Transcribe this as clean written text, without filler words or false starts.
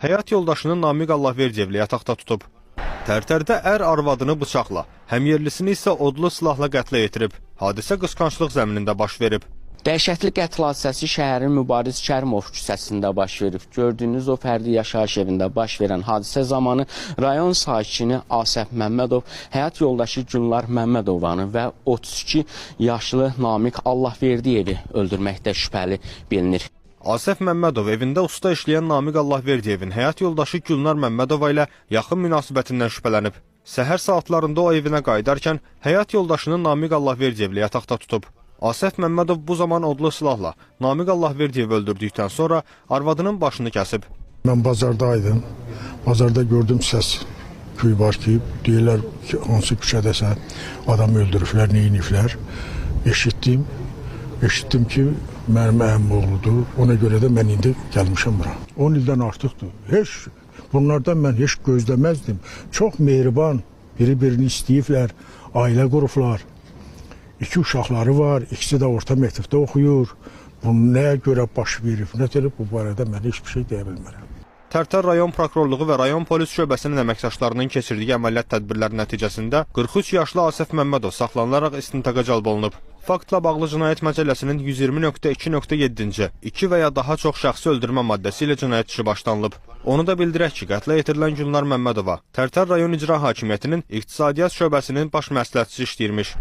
həyat yoldaşını Namiq Allahverdiyevlə yataqda tutub. Tərtərdə ər arvadını bıçaqla, həmyerlisini isə odlu silahla qətlə yetirib. Hadisə qısqanclıq zəminində baş verib. Dəhşətli qətl hadisəsi şəhərin Mübariz Kərimov küçəsində baş verib. Gördüyünüz o fərdi yaşayış evində baş verən hadisə zamanı rayon sakini Asəf Məmmədov, həyat yoldaşı Gülnar Məmmədovanı və 32 yaşlı Namiq Allahverdiyevi öldürməkdə şübhəli bilinir. Asəf Məmmədov evində usta işləyən Namiq Allahverdiyevin həyat yoldaşı Gülnar Məmmədova ilə yaxın münasibətindən şübhələnib. Səhər saatlarında o evinə qayıdarkən həyat yoldaşını Namiq Allahverdiyevlə yataqda tutub. Asəf Məmmədov bu zaman odlu silahla Namiq Allahverdiyevi öldürdükdən sonra arvadının başını kəsib. Mən bazardaydım. Bazarda gördüm səs küy var ki, deyirlər ki, hansı küçədəsə adam öldürüblər, neyiniblər. Eşitdim ki, mənim əmim oğludur. Ona görə də mən indi gəlmişəm bura. 10 ildən artıqdır. Bunlardan mən heç gözləməzdim. Çox mehriban, biri-birini istəyiblər, ailə qurublar. 2 uşaqları var, ikisi də orta məktəbdə oxuyur. Bunu nəyə görə baş verib, nə edib, bu barədə mən heç bir şey deyə bilmərəm. Tərtər rayon prokurorluğu və rayon polis şöbəsinin əməkdaşlarının keçirdiyi əməliyyat tədbirləri nəticəsində 43 yaşlı Asəf Məmmədov saxlanılaraq istintaqa cəlb olunub. Faktla bağlı Cinayət Məcəlləsinin 120.2.7-ci 2 və ya daha çox şəxsi öldürmə maddəsi ilə cinayət işi başlanılıb. Onu da bildirək ki, qətlə yetirilən Gülnar Məmmədova Tərtər rayon icra hakimiyyətinin İqtisadiyyat şöbəsinin baş məsləhətçisi işləyirmiş.